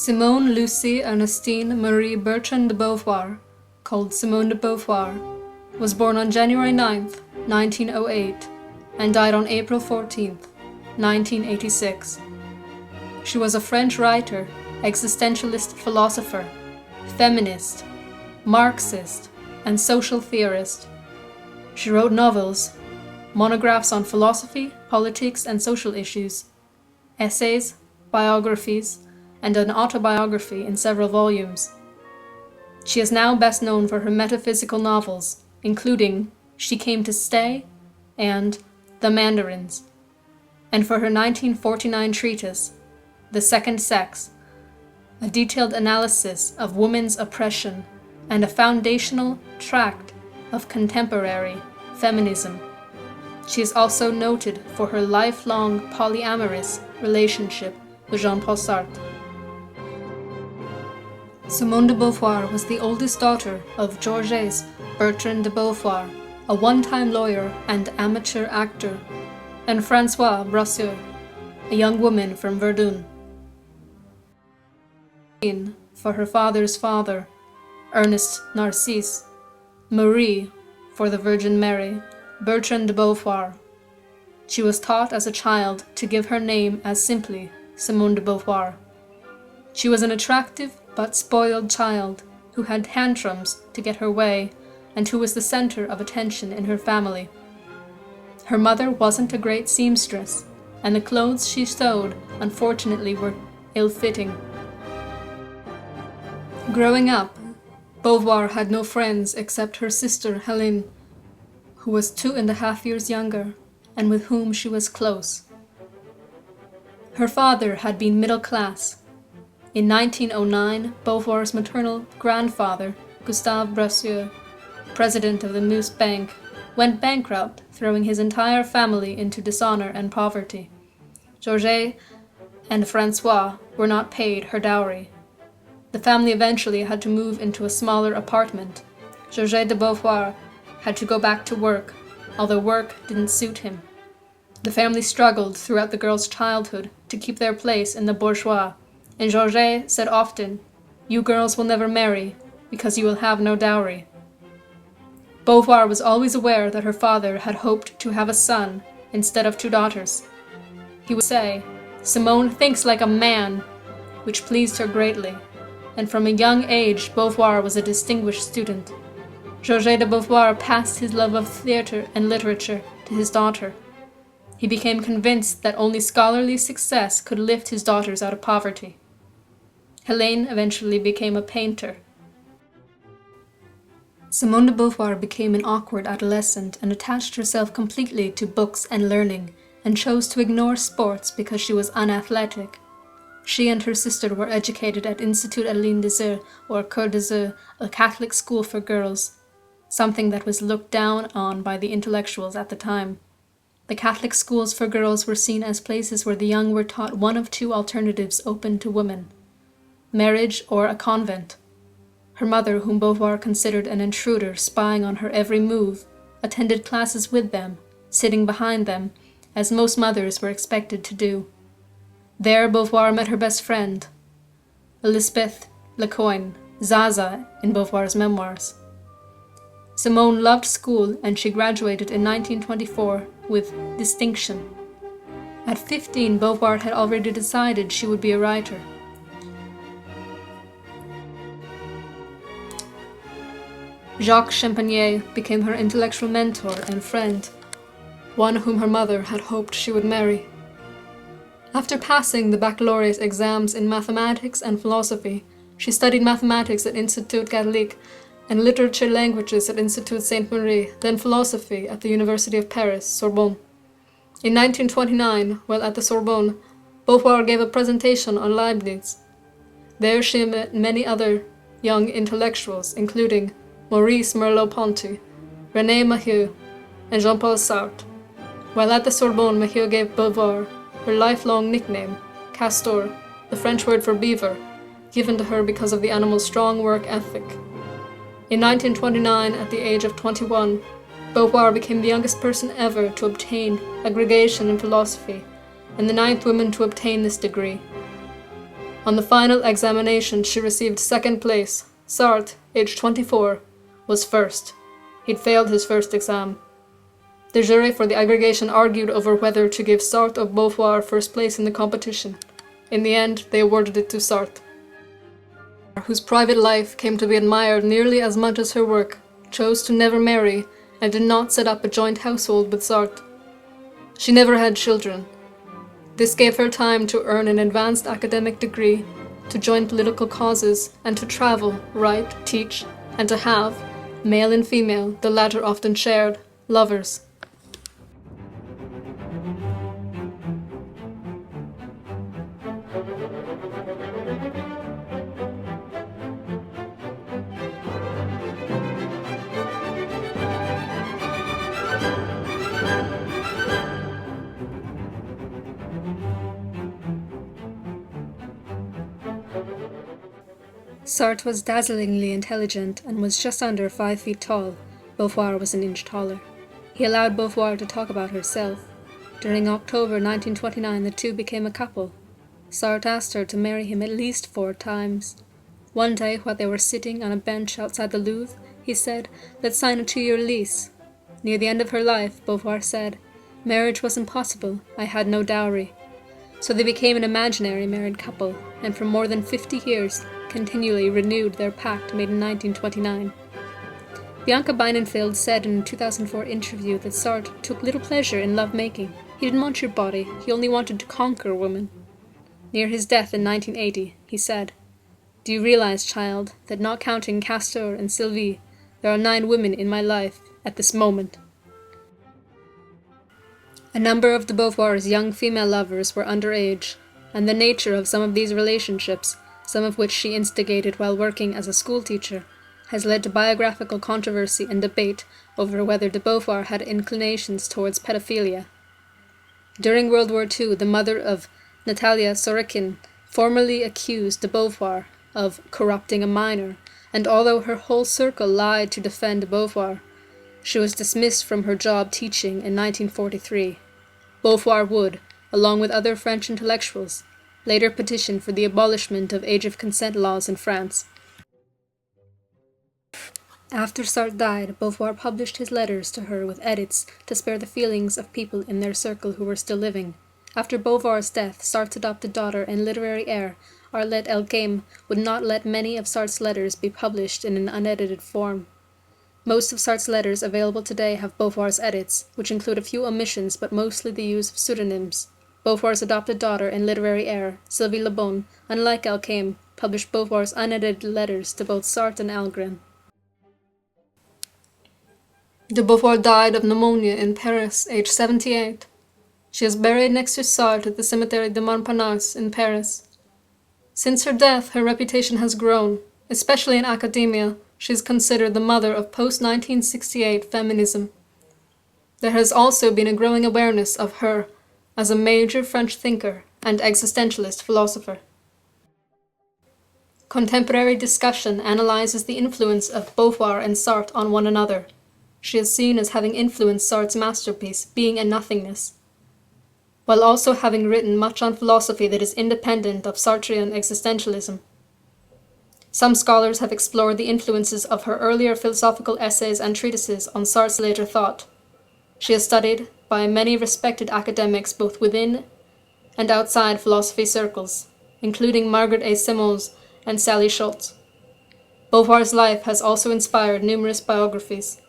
Simone Lucie Ernestine Marie Bertrand de Beauvoir, called Simone de Beauvoir, was born on January 9, 1908, and died on April 14, 1986. She was a French writer, existentialist philosopher, feminist, Marxist, and social theorist. She wrote novels, monographs on philosophy, politics, and social issues, essays, biographies, and an autobiography in several volumes. She is now best known for her metaphysical novels, including She Came to Stay and The Mandarins, and for her 1949 treatise, The Second Sex, a detailed analysis of women's oppression and a foundational tract of contemporary feminism. She is also noted for her lifelong polyamorous relationship with Jean-Paul Sartre. Simone de Beauvoir was the oldest daughter of Georges Bertrand de Beauvoir, a one-time lawyer and amateur actor, and Françoise Brasseur, a young woman from Verdun. For her father's father, Ernest Narcisse, Marie, for the Virgin Mary, Bertrand de Beauvoir. She was taught as a child to give her name as simply Simone de Beauvoir. She was an attractive but spoiled child who had tantrums to get her way and who was the center of attention in her family. Her mother wasn't a great seamstress, and the clothes she sewed unfortunately were ill-fitting. Growing up, Beauvoir had no friends except her sister Hélène, who was 2.5 years younger and with whom she was close. Her father had been middle class. In 1909, Beauvoir's maternal grandfather, Gustave Brasseur, president of the Meuse Bank, went bankrupt, throwing his entire family into dishonor and poverty. Georges and François were not paid her dowry. The family eventually had to move into a smaller apartment. Georges de Beauvoir had to go back to work, although work didn't suit him. The family struggled throughout the girl's childhood to keep their place in the bourgeois, and Georges said often, "You girls will never marry, because you will have no dowry." Beauvoir was always aware that her father had hoped to have a son instead of 2 daughters. He would say, "Simone thinks like a man," which pleased her greatly, and from a young age Beauvoir was a distinguished student. Georges de Beauvoir passed his love of theatre and literature to his daughter. He became convinced that only scholarly success could lift his daughters out of poverty. Hélène eventually became a painter. Simone de Beauvoir became an awkward adolescent and attached herself completely to books and learning, and chose to ignore sports because she was unathletic. She and her sister were educated at Institut Aline des Arts, or Coeur des Arts, a Catholic school for girls, something that was looked down on by the intellectuals at the time. The Catholic schools for girls were seen as places where the young were taught one of 2 alternatives open to women: marriage or a convent. Her mother, whom Beauvoir considered an intruder spying on her every move, attended classes with them, sitting behind them, as most mothers were expected to do. There Beauvoir met her best friend, Elizabeth Lecoin, Zaza in Beauvoir's memoirs. Simone loved school, and she graduated in 1924 with distinction. At 15, Beauvoir had already decided she would be a writer. Jacques Champagnier became her intellectual mentor and friend, one whom her mother had hoped she would marry. After passing the baccalaureate exams in mathematics and philosophy, she studied mathematics at Institut Catholique and literature languages at Institut Sainte-Marie, then philosophy at the University of Paris, Sorbonne. In 1929, while at the Sorbonne, Beauvoir gave a presentation on Leibniz. There she met many other young intellectuals, including Maurice Merleau-Ponty, René Mahieu, and Jean-Paul Sartre. While at the Sorbonne, Mahieu gave Beauvoir her lifelong nickname, Castor, the French word for beaver, given to her because of the animal's strong work ethic. In 1929, at the age of 21, Beauvoir became the youngest person ever to obtain a gradation in philosophy, and the 9th woman to obtain this degree. On the final examination, she received second place. Sartre, aged 24, was first. He'd failed his first exam. The jury for the aggregation argued over whether to give Sartre or Beauvoir first place in the competition. In the end, they awarded it to Sartre, whose private life came to be admired nearly as much as her work, chose to never marry, and did not set up a joint household with Sartre. She never had children. This gave her time to earn an advanced academic degree, to join political causes, and to travel, write, teach, and to have, male and female, the latter often shared, lovers. Sartre was dazzlingly intelligent and was just under 5 feet tall. Beauvoir was an inch taller. He allowed Beauvoir to talk about herself. During October 1929, the two became a couple. Sartre asked her to marry him at least 4 times. One day, while they were sitting on a bench outside the Louvre, he said, "Let's sign a 2-year lease." Near the end of her life, Beauvoir said, "Marriage was impossible. I had no dowry." So they became an imaginary married couple, and for more than 50 years, continually renewed their pact made in 1929. Bianca Beinenfeld said in a 2004 interview that Sartre took little pleasure in love-making. He didn't want your body, he only wanted to conquer women. Near his death in 1980, he said, "Do you realize, child, that not counting Castor and Sylvie, there are 9 women in my life at this moment?" A number of de Beauvoir's young female lovers were underage, and the nature of some of these relationships, some of which she instigated while working as a schoolteacher, has led to biographical controversy and debate over whether de Beauvoir had inclinations towards pedophilia. During World War II, the mother of Natalia Sorokin formally accused de Beauvoir of corrupting a minor, and although her whole circle lied to defend de Beauvoir, she was dismissed from her job teaching in 1943. Beauvoir would, along with other French intellectuals, later petition for the abolishment of age of consent laws in France. After Sartre died, Beauvoir published his letters to her with edits to spare the feelings of people in their circle who were still living. After Beauvoir's death, Sartre's adopted daughter and literary heir, Arlette Elkaim, would not let many of Sartre's letters be published in an unedited form. Most of Sartre's letters available today have Beauvoir's edits, which include a few omissions but mostly the use of pseudonyms. Beauvoir's adopted daughter and literary heir, Sylvie Le Bon, unlike Elkaim, published Beauvoir's unedited letters to both Sartre and Algren. De Beauvoir died of pneumonia in Paris, aged 78. She is buried next to Sartre at the Cemetery de Montparnasse in Paris. Since her death, her reputation has grown. Especially in academia, she is considered the mother of post-1968 feminism. There has also been a growing awareness of her as a major French thinker and existentialist philosopher. Contemporary discussion analyzes the influence of Beauvoir and Sartre on one another. She is seen as having influenced Sartre's masterpiece, Being and Nothingness, while also having written much on philosophy that is independent of Sartrean existentialism. Some scholars have explored the influences of her earlier philosophical essays and treatises on Sartre's later thought. She is studied by many respected academics both within and outside philosophy circles, including Margaret A. Simons and Sally Schultz. Beauvoir's life has also inspired numerous biographies.